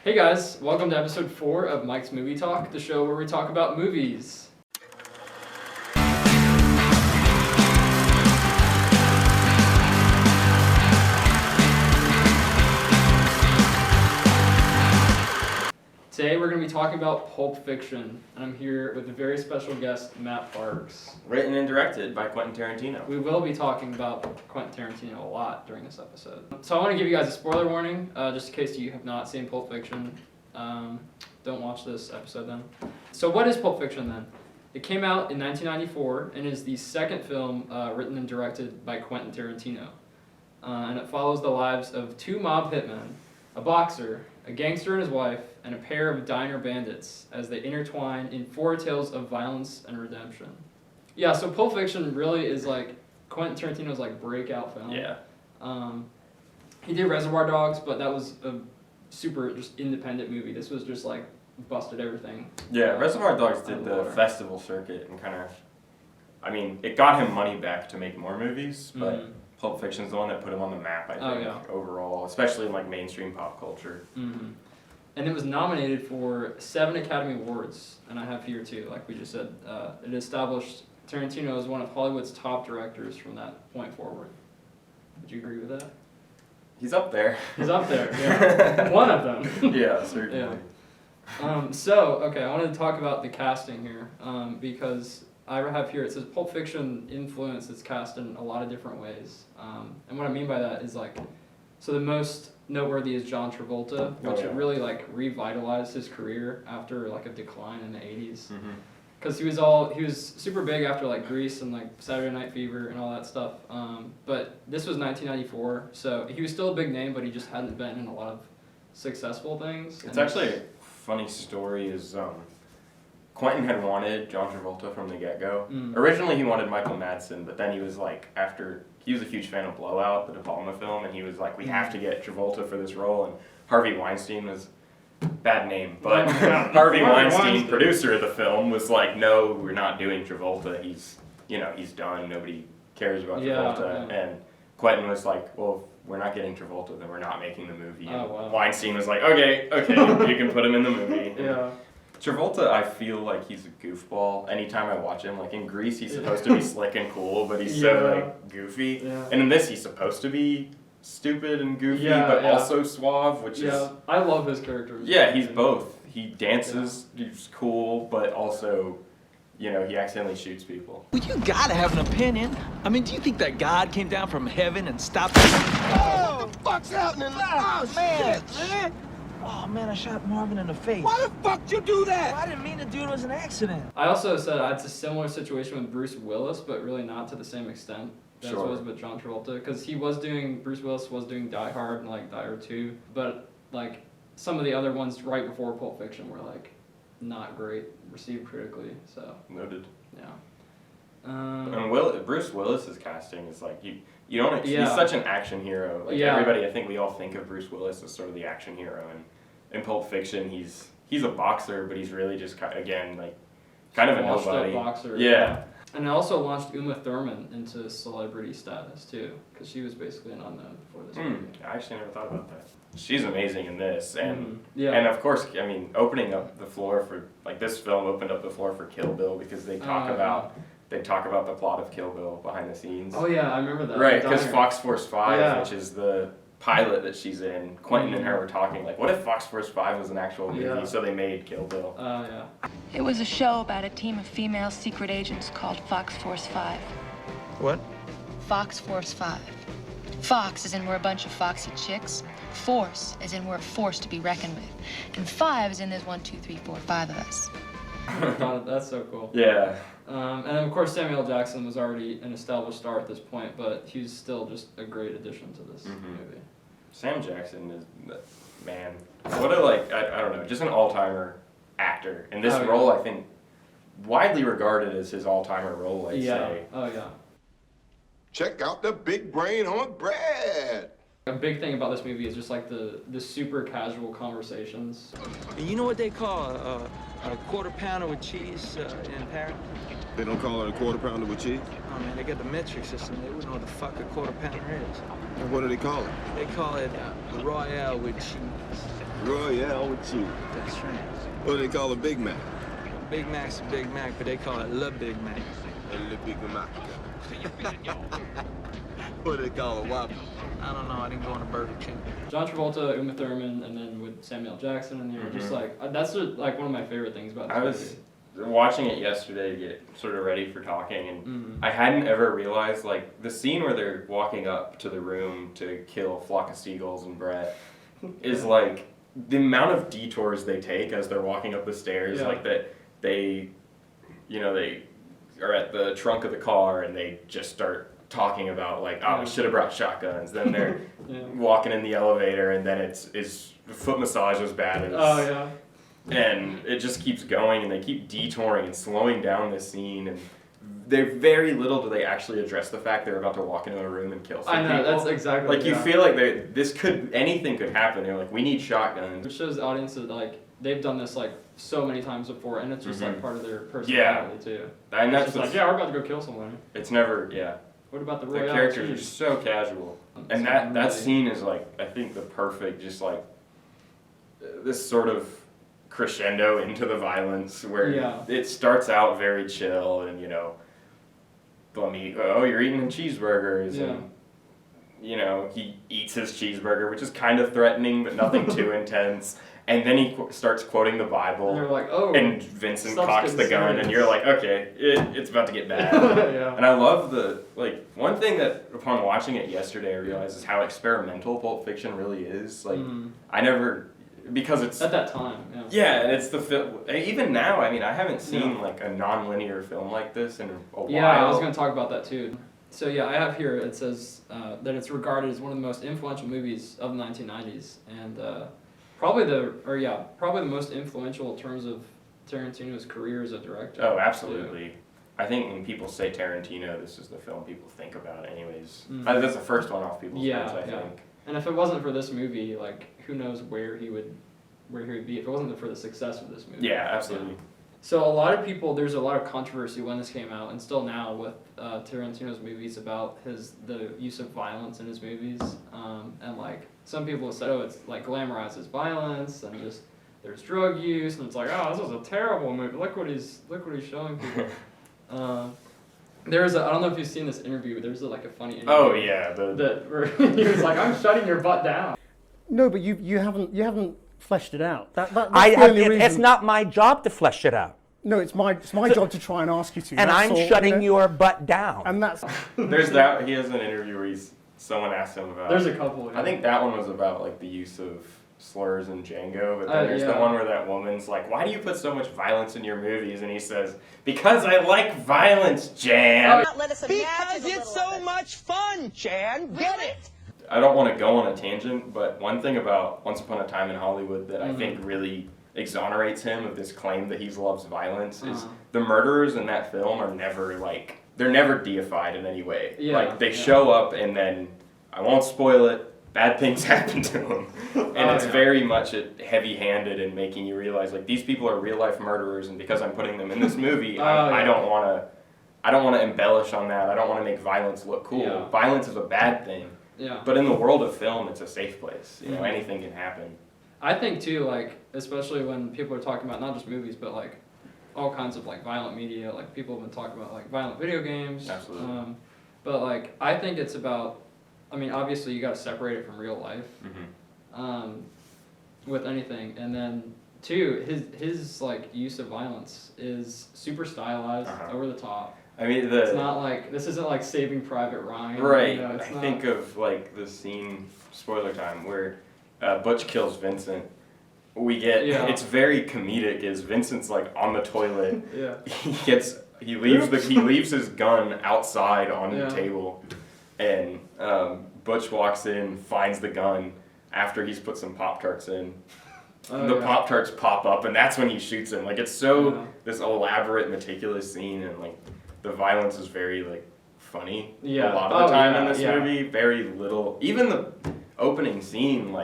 Hey guys, welcome to episode 4 of Mike's Movie Talk, the show where we talk about movies. Today we're going to be talking about Pulp Fiction, and I'm here with a very special guest, Matt Parks. Written and directed by Quentin Tarantino. We will be talking about Quentin Tarantino a lot during this episode. So I want to give you guys a spoiler warning, just in case you have not seen Pulp Fiction. Don't watch this episode then. So what is Pulp Fiction then? It came out in 1994 and is the second film written and directed by Quentin Tarantino. And it follows the lives of two mob hitmen, a boxer, a gangster and his wife, and a pair of diner bandits as they intertwine in 4 tales of violence and redemption. Yeah, so Pulp Fiction really is like Quentin Tarantino's like breakout film. Yeah. He did Reservoir Dogs, but that was a super just independent movie. This was just like busted everything. Yeah, Reservoir Dogs did the festival circuit and kind of, I mean, it got him money back to make more movies, but Pulp Fiction's the one that put him on the map, I think, overall, especially in like mainstream pop culture. Mm-hmm. And it was nominated for 7 Academy Awards, and I have here too, like we just said. It established Tarantino as one of Hollywood's top directors from that point forward. Would you agree with that? He's up there. He's up there, yeah. One of them. Yeah, certainly. Yeah. Okay, I wanted to talk about the casting here, because I have here, it says Pulp Fiction influenced its cast in a lot of different ways. And what I mean by that is like, so the most noteworthy is John Travolta, which it really like revitalized his career after like a decline in the 80s. Because he was super big after like Grease and like Saturday Night Fever and all that stuff. But this was 1994, so he was still a big name, but he just hadn't been in a lot of successful things. It's actually a funny story is Quentin had wanted John Travolta from the get-go. Originally he wanted Michael Madsen, but then he was like, he was a huge fan of Blowout, the De Palma film, and he was like, we have to get Travolta for this role, and Harvey Weinstein was, bad name, but Harvey Weinstein, producer of the film, was like, no, we're not doing Travolta, he's done, nobody cares about Travolta, and Quentin was like, well, if we're not getting Travolta, then we're not making the movie, and Weinstein was like, okay, you can put him in the movie. Travolta, I feel like he's a goofball anytime I watch him. Like in Grease, he's supposed to be slick and cool, but he's so like goofy. And in this, he's supposed to be stupid and goofy, but also suave, which is... I love his character. Yeah, he's both. He dances, he's cool, but also, he accidentally shoots people. Well, you gotta have an opinion. I mean, do you think that God came down from heaven and stopped us? Oh, what the fuck's happening? Oh, man. Shit. Oh man, I shot Marvin in the face. Why the fuck did you do that? Well, I didn't mean to do it. It was an accident. I also said it's a similar situation with Bruce Willis, but really not to the same extent as was with John Travolta, because Bruce Willis was doing Die Hard and like Die Hard 2, but like some of the other ones right before Pulp Fiction were like not great, received critically. So noted. Yeah. And Bruce Willis's casting is like you don't. He's such an action hero. Like everybody, I think we all think of Bruce Willis as sort of the action hero, and in Pulp Fiction, he's a boxer, but he's really just kind of a nobody. Boxer. Yeah. And it also launched Uma Thurman into celebrity status too, because she was basically an unknown before this movie. I actually never thought about that. She's amazing in this, and of course, I mean, opening up the floor for like this film opened up the floor for Kill Bill because they talk about. They talk about the plot of Kill Bill behind the scenes. Oh yeah, I remember that. Right, because Fox Force 5, which is the pilot that she's in, Quentin and her were talking like, what if Fox Force 5 was an actual movie? So they made Kill Bill. It was a show about a team of female secret agents called Fox Force 5. What? Fox Force 5. Fox as in we're a bunch of foxy chicks. Force as in we're a force to be reckoned with. And 5 as in there's 1, 2, 3, 4, 5 of us. That's so cool. Yeah. And then of course Samuel Jackson was already an established star at this point, but he's still just a great addition to this movie. Sam Jackson is, man, what a I don't know, just an all-timer actor. And this role, I think, widely regarded as his all-timer role, I'd say. Oh yeah. Check out the big brain on Brad. A big thing about this movie is just like the super casual conversations. And you know what they call a quarter pounder with cheese in Paris? They don't call it a quarter pounder with cheese? Oh man, they got the metric system. They wouldn't know what the fuck a quarter pounder is. And what do they call it? They call it Royale with cheese. Royale with you. That's right. What do they call a Big Mac? Big Mac's a Big Mac, but they call it Le Big Mac. A Big Mac. What do they call a Whopper? I don't know, I didn't go on a Burger King. John Travolta, Uma Thurman, and then with Samuel Jackson in there, just like that's like one of my favorite things about this I movie. was watching it yesterday to get sort of ready for talking, and I hadn't ever realized like the scene where they're walking up to the room to kill Flock of Seagulls and Brett is like the amount of detours they take as they're walking up the stairs, like that they are at the trunk of the car and they just start talking about like, oh, we should have brought shotguns. Then they're walking in the elevator, and then it's foot massage as bad as. And it just keeps going, and they keep detouring and slowing down this scene, and they're very little do they actually address the fact they're about to walk into a room and kill some I know, people. that's exactly like you feel like anything could happen. They're like, we need shotguns. It shows the audience that like they've done this like so many times before, and it's just like part of their personality too. And that's just like, we're about to go kill someone. It's never, What about the The Royale? characters are so casual. And that scene is like, I think the perfect, just like, this sort of crescendo into the violence where it starts out very chill and, you're eating cheeseburgers and, he eats his cheeseburger, which is kind of threatening, but nothing too intense. And then he starts quoting the Bible. And you're like, oh. And Vincent cocks the gun, and you're like, okay, it's about to get bad. And I love one thing that upon watching it yesterday I realized is how experimental Pulp Fiction really is. Like, because it's at that time. Yeah, and it's the film. Even now, I mean, I haven't seen like a non-linear film like this in a while. Yeah, I was going to talk about that too. So yeah, I have here. It says that it's regarded as one of the most influential movies of the 1990s, and probably the most influential in terms of Tarantino's career as a director. Oh, absolutely. Too. I think when people say Tarantino, this is the film people think about anyways. That's the first one off people's minds, I think. And if it wasn't for this movie, like, who knows where he would be if it wasn't for the success of this movie. Yeah, absolutely. So a lot of people, there's a lot of controversy when this came out, and still now with Tarantino's movies about the use of violence in his movies, and like some people have said, oh, it's like glamorizes violence, and just there's drug use, and it's like, oh, this is a terrible movie. Look what he's showing people. I don't know if you've seen this interview, but there's like a funny interview. Oh yeah, where he was like, I'm shutting your butt down. No, but you haven't fleshed it out. That's the only reason. It's not my job to flesh it out. No, it's my job to try and ask you to. And I'm shutting your butt down. And that's. There's that. He has an interview where someone asked him about. There's a couple. I think that one was about like the use of slurs in Django, but then there's the one where that woman's like, "Why do you put so much violence in your movies?" And he says, "Because I like violence, Jan." Because it's so much fun, Jan. Get it? I don't want to go on a tangent, but one thing about Once Upon a Time in Hollywood that I think really exonerates him of this claim that he loves violence is the murderers in that film are never they're never deified in any way. They show up and then, I won't spoil it, bad things happen to them. And it's very much heavy-handed in making you realize these people are real-life murderers, and because I'm putting them in this movie, I don't want to embellish on that. I don't want to make violence look cool. Yeah. Violence is a bad thing. Yeah. But in the world of film, it's a safe place. You know, anything can happen. I think too, especially when people are talking about not just movies, but all kinds of violent media. People have been talking about violent video games. Absolutely. But I think it's about. I mean, obviously you got to separate it from real life. With anything, and then two, his use of violence is super stylized, over the top. I mean, it's not this isn't Saving Private Ryan. Right. Think of the scene, spoiler time, where Butch kills Vincent. We get it's very comedic. Is Vincent's on the toilet? Yeah. He leaves his gun outside on the table, and Butch walks in, finds the gun after he's put some Pop-Tarts in. Pop-Tarts pop up, and that's when he shoots him. It's so this elaborate, meticulous scene, and the violence is very funny a lot of the time in this movie. Very little, even the opening scene,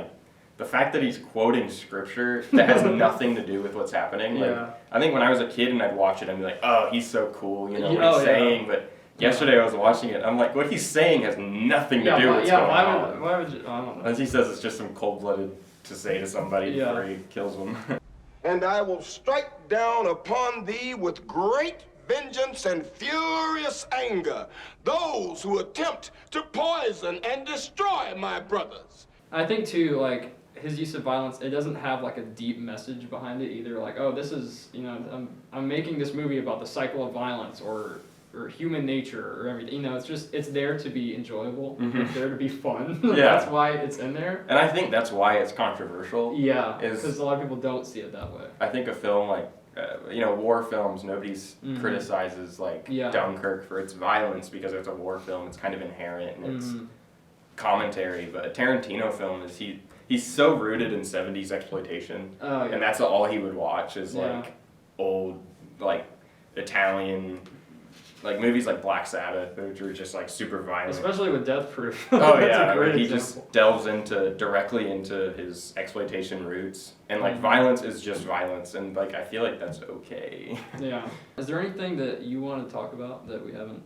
the fact that he's quoting scripture that has nothing to do with what's happening. I think when I was a kid and I'd watch it, I'd be like, oh, he's so cool, what he's saying. But yesterday I was watching it, I'm like, what he's saying has nothing to do with what's going on. Why would you? I don't know. As he says, it's just some cold-blooded to say to somebody before he kills them. And I will strike down upon thee with great vengeance and furious anger those who attempt to poison and destroy my brothers. I think too, like, his use of violence, it doesn't have like a deep message behind it either. Like, oh, this is, you know, I'm making this movie about the cycle of violence or human nature or everything. You know, it's there to be enjoyable. Mm-hmm. It's there to be fun. Yeah. That's why it's in there. And I think that's why it's controversial. Yeah, because a lot of people don't see it that way. I think a film like, you know, war films, nobody's criticizes like Dunkirk for its violence because it's a war film. It's kind of inherent and it's commentary. But a Tarantino film is he's so rooted in 70s exploitation, and that's all he would watch is like old like Italian. Like movies like Black Sabbath, which are just like super violent. Especially with Death Proof. Oh yeah, he just delves directly into his exploitation roots. And like violence is just violence, and like I feel like that's okay. Yeah. Is there anything that you want to talk about that we haven't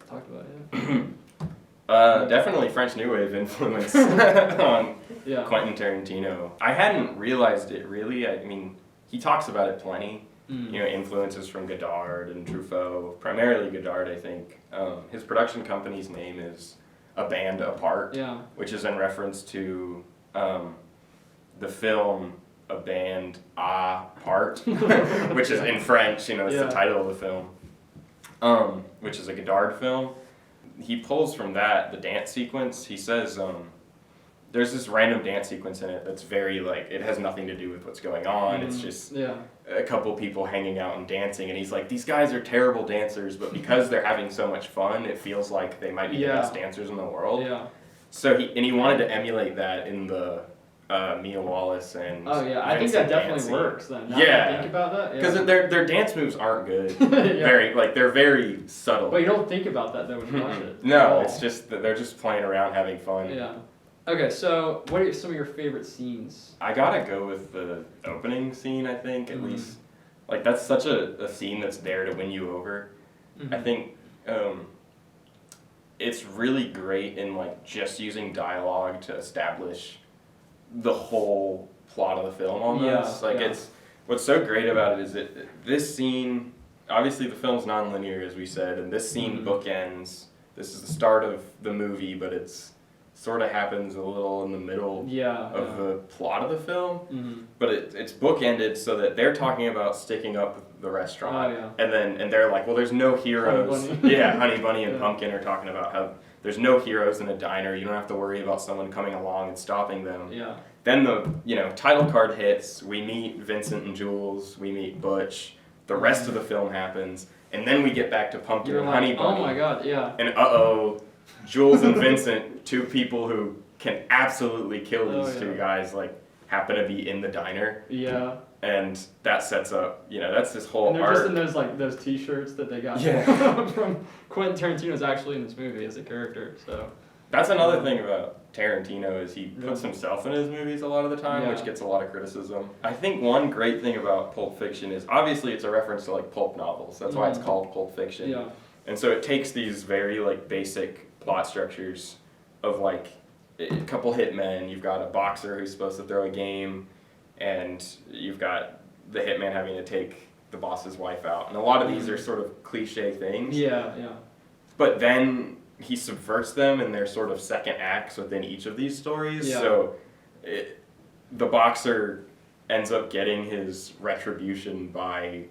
talked about yet? Definitely French New Wave influence on Quentin Tarantino. I hadn't realized it really. I mean, he talks about it plenty. You know, influences from Godard and Truffaut, primarily Godard, I think. His production company's name is A Band Apart, which is in reference to the film A Band Apart, which is in French, you know, it's the title of the film, which is a Godard film. He pulls from that the dance sequence. He says, there's this random dance sequence in it that's very, like, it has nothing to do with what's going on. It's just a couple people hanging out and dancing. And he's like, these guys are terrible dancers, but because they're having so much fun, it feels like they might be the best dancers in the world. So he wanted to emulate that in the Mia Wallace and I think that definitely works then. Now that I think about that. Because their dance moves aren't good. They're very subtle. But you don't think about that though when you watch it. No, it's just that they're just playing around having fun. Yeah. Okay, so what are some of your favorite scenes? I gotta go with the opening scene, I think, at least. Like, that's such a scene that's there to win you over. I think it's really great in, like, just using dialogue to establish the whole plot of the film almost. It's what's so great about it is that this scene, obviously the film's non-linear, as we said, and this scene bookends. This is the start of the movie, but it's sort of happens a little in the middle of the plot of the film, but it's bookended so that they're talking about sticking up the restaurant, and they're like, well, there's no heroes. Honey Bunny and Pumpkin are talking about how there's no heroes in a diner. You don't have to worry about someone coming along and stopping them. Then the title card hits. We meet Vincent and Jules. We meet Butch. The rest of the film happens, and then we get back to Pumpkin and Honey Bunny. Oh my God, And Jules and Vincent, two people who can absolutely kill these two guys, like, happen to be in the diner. And that sets up, that's this whole arc. And they're just in those t-shirts that they got from Quentin Tarantino's actually in this movie as a character, so. That's another thing about Tarantino is he puts himself in his movies a lot of the time, which gets a lot of criticism. I think one great thing about Pulp Fiction is, obviously it's a reference to, like, pulp novels. That's why it's called Pulp Fiction. And so it takes these very, like, basic plot structures of, like, a couple hitmen. You've got a boxer who's supposed to throw a game, and you've got the hitman having to take the boss's wife out. And a lot of these are sort of cliche things. But then he subverts them in their sort of second acts within each of these stories. So the boxer ends up getting his retribution by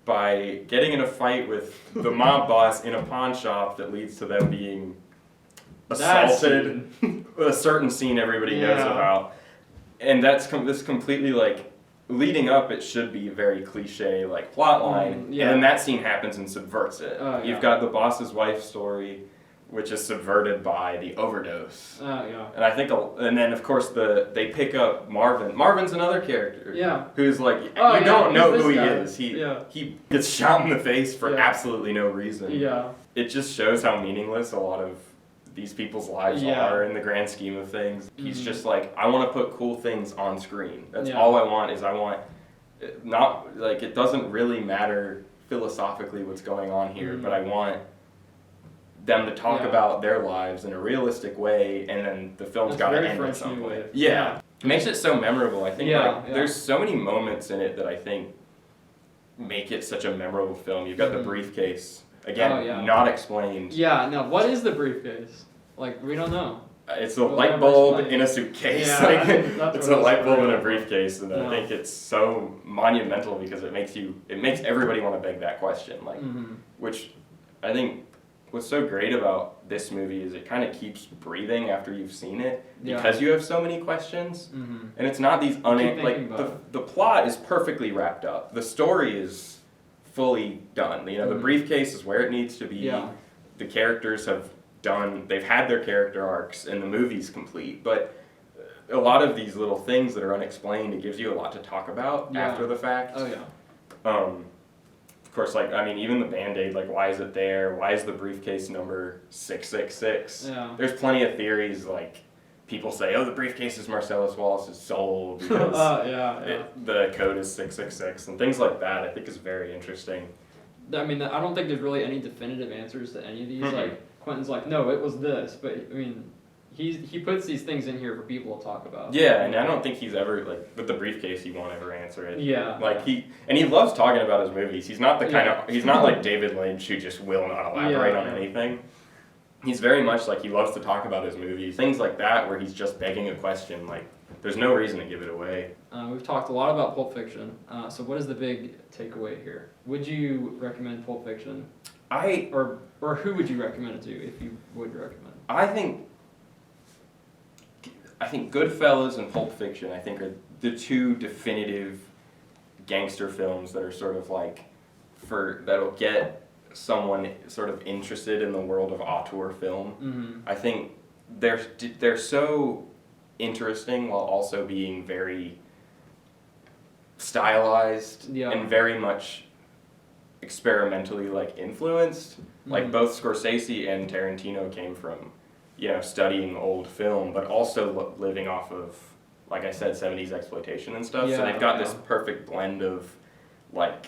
getting in a fight with the mob boss in a pawn shop that leads to them being assaulted. A certain scene everybody knows about. And that's this completely, like, leading up, it should be a very cliche, like, plot line. And then that scene happens and subverts it. You've got the boss's wife story, which is subverted by the overdose. And I think, and then of course they pick up Marvin. Marvin's another character. Who's like, you don't know who he is. He gets shot in the face for absolutely no reason. It just shows how meaningless a lot of these people's lives are in the grand scheme of things. He's just like, I want to put cool things on screen. That's all I want is not, like, it doesn't really matter philosophically what's going on here, but I want them to talk about their lives in a realistic way, and then the film's got to end with something. It makes it so memorable. I think Yeah, yeah. there's so many moments in it that I think make it such a memorable film. You've got the briefcase. Again, Oh, yeah. not explained. Yeah, no, what is the briefcase? Like, we don't know. It's a Well, light never bulb explained. in a suitcase. Yeah, Like, I think that's it's what a I was light bulb in worried a about. briefcase, and Yeah. I think it's so monumental because it makes everybody want to beg that question. Like, which I think what's so great about this movie is it kind of keeps breathing after you've seen it because you have so many questions, and it's not these the plot is perfectly wrapped up. The story is fully done. You know, the briefcase is where it needs to be. Yeah. The characters they've had their character arcs, and the movie's complete. But a lot of these little things that are unexplained, it gives you a lot to talk about after the fact. Oh yeah. Of course, like, I mean, even the Band-Aid, like, why is it there? Why is the briefcase number 666? Yeah. There's plenty of theories, like, people say, oh, the briefcase is Marcellus Wallace's soul because the code is 666, and things like that I think is very interesting. I mean, I don't think there's really any definitive answers to any of these. Like, Quentin's like, no, it was this, but I mean, he puts these things in here for people to talk about. Yeah, and I don't think he's ever, like, with the briefcase, he won't ever answer it. Yeah. Like, he loves talking about his movies. He's not the kind of, he's not like David Lynch who just will not elaborate on anything. He's very much like, he loves to talk about his movies. Things like that where he's just begging a question, like, there's no reason to give it away. We've talked a lot about Pulp Fiction. So what is the big takeaway here? Would you recommend Pulp Fiction? Or who would you recommend it to if you would recommend? I think Goodfellas and Pulp Fiction, I think, are the two definitive gangster films that are sort of like, that'll get someone sort of interested in the world of auteur film. I think they're so interesting while also being very stylized and very much experimentally, like, influenced. Like, both Scorsese and Tarantino came from, you know, studying old film, but also living off of, like I said, 70s exploitation and stuff. So they've got this perfect blend of, like,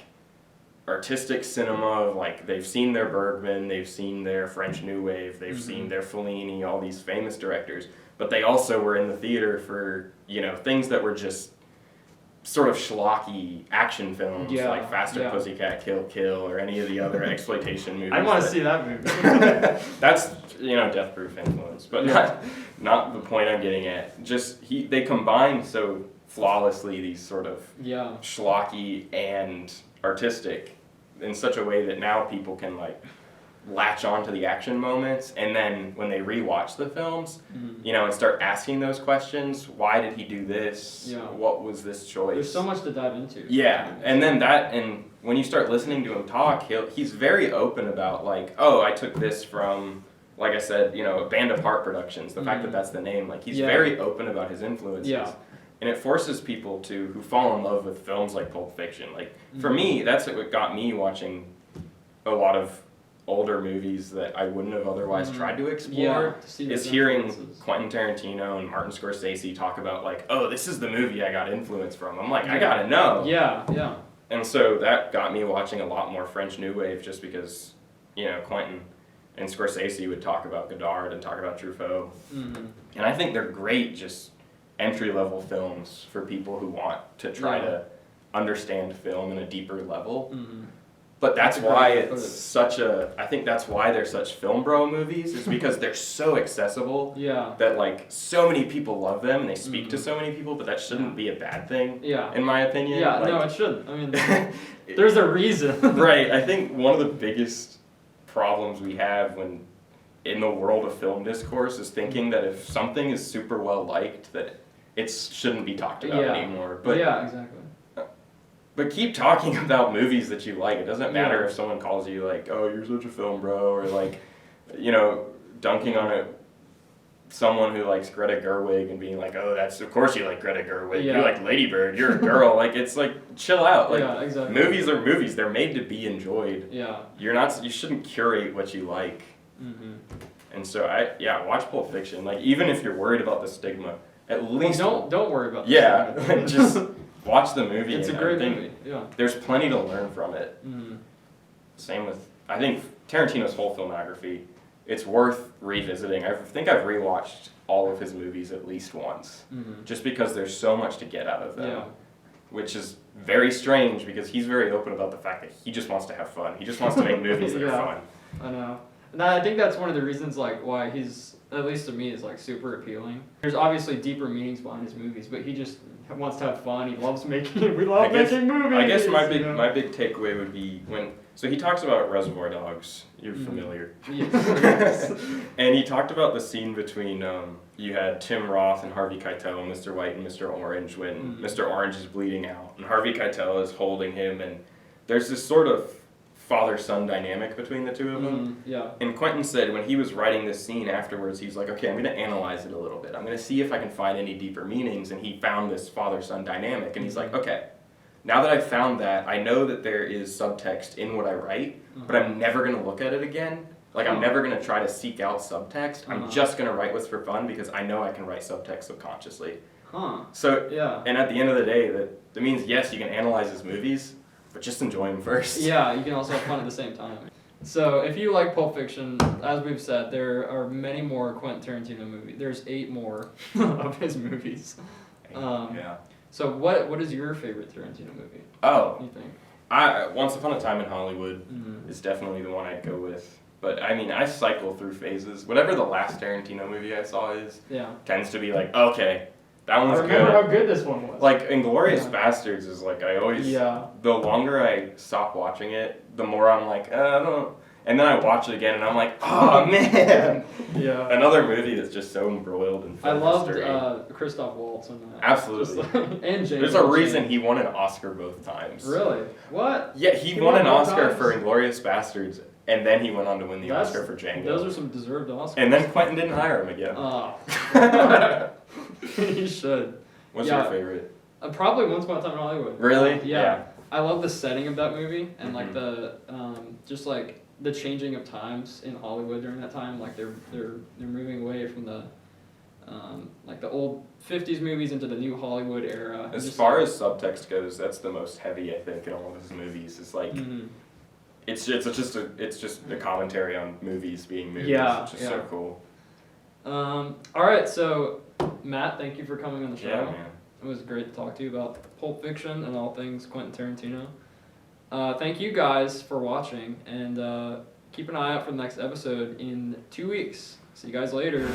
artistic cinema, of, like, they've seen their Bergman, they've seen their French New Wave, they've seen their Fellini, all these famous directors, but they also were in the theater for, you know, things that were just sort of schlocky action films, like Faster Pussycat Kill Kill or any of the other exploitation movies. I want to see that movie. That's, you know, Death Proof influence, but not the point I'm getting at. Just they combine so flawlessly these sort of schlocky and artistic in such a way that now people can, like, latch on to the action moments, and then when they rewatch the films, you know, and start asking those questions, why did he do this? What was this choice? There's so much to dive into. Yeah, and then and when you start listening to him talk, he's very open about, like, oh, I took this from, like I said, you know, Band Apart Productions, the fact that that's the name, like, he's very open about his influences. And it forces people who fall in love with films like Pulp Fiction. Like, for me, that's what got me watching a lot of older movies that I wouldn't have otherwise tried to explore, is hearing Quentin Tarantino and Martin Scorsese talk about, like, oh, this is the movie I got influence from. I'm like, I gotta know. And so that got me watching a lot more French New Wave, just because, you know, Quentin and Scorsese would talk about Godard and talk about Truffaut. And I think they're great, just entry-level films for people who want to try to understand film in a deeper level. But that's why it's I think that's why they're such film bro movies, is because they're so accessible that, like, so many people love them and they speak to so many people, but that shouldn't be a bad thing, in my opinion. Like, no, it shouldn't. I mean, there's a reason. Right. I think one of the biggest problems we have in the world of film discourse is thinking that if something is super well liked, that it shouldn't be talked about anymore. But exactly. But keep talking about movies that you like. It doesn't matter if someone calls you, like, oh, you're such a film bro, or, like, you know, dunking on someone who likes Greta Gerwig and being like, oh, of course you like Greta Gerwig. You like Lady Bird. You're a girl. Like, it's like, chill out. Like, movies are movies. They're made to be enjoyed. You shouldn't curate what you like. And so watch Pulp Fiction. Like, even if you're worried about the stigma, at least don't worry about the stigma. Just watch the movie. It's a great movie. There's plenty to learn from it. Same with, I think Tarantino's whole filmography it's worth revisiting. I think I've rewatched all of his movies at least once, just because there's so much to get out of them. Yeah. Which is very strange because he's very open about the fact that he just wants to have fun. He just wants to make movies that are fun. I know. And I think that's one of the reasons like why he's, at least to me, is like super appealing. There's obviously deeper meanings behind his movies, but he just wants to have fun. He loves making we love making movies. I guess my big takeaway would be so he talks about Reservoir Dogs. You're familiar. Yes. And he talked about the scene between you had Tim Roth and Harvey Keitel, Mr. White and Mr. Orange, when Mr. Orange is bleeding out and Harvey Keitel is holding him, and there's this sort of father-son dynamic between the two of them. Yeah. And Quentin said when he was writing this scene afterwards, he was like, okay, I'm going to analyze it a little bit. I'm going to see if I can find any deeper meanings, and he found this father-son dynamic, and he's like, okay, now that I've found that, I know that there is subtext in what I write, but I'm never going to look at it again. Like, I'm never going to try to seek out subtext. I'm just going to write what's for fun because I know I can write subtext subconsciously. So, yeah. And at the end of the day, that means, yes, you can analyze his movies, but just enjoy them first. Yeah, you can also have fun at the same time. So if you like Pulp Fiction, as we've said, there are many more Quentin Tarantino movies. There's 8 more of his movies. Yeah. So what is your favorite Tarantino movie? Oh. You think? Once Upon a Time in Hollywood is definitely the one I'd go with. But I mean, I cycle through phases. Whatever the last Tarantino movie I saw tends to be like, okay, that one's good. I remember how good this one was. Like, Inglourious Bastards is like, I always, the longer I stop watching it, the more I'm like, I don't, and then I watch it again and I'm like, oh man. Yeah. Another movie that's just so embroiled in film history. I loved Christoph Waltz in that. Absolutely. And James. There's a reason he won an Oscar both times. Really? What? Yeah, he won an Oscar for Inglourious Bastards, and then he went on to win the Oscar for Django. Those are some deserved Oscars. And then Quentin didn't hire him again. Oh. He should. What's your favorite? Probably Once Upon a Time in Hollywood. Really? Yeah. I love the setting of that movie and like the just like the changing of times in Hollywood during that time. Like they're moving away from the like the old 50s movies into the new Hollywood era. As far as subtext goes, that's the most heavy, I think, in all of his movies. It's like it's just a commentary on movies being movies. Yeah, It's just so cool. All right, so Matt, thank you for coming on the show. Yeah, man. It was great to talk to you about Pulp Fiction and all things Quentin Tarantino. Thank you guys for watching, and keep an eye out for the next episode in 2 weeks. See you guys later.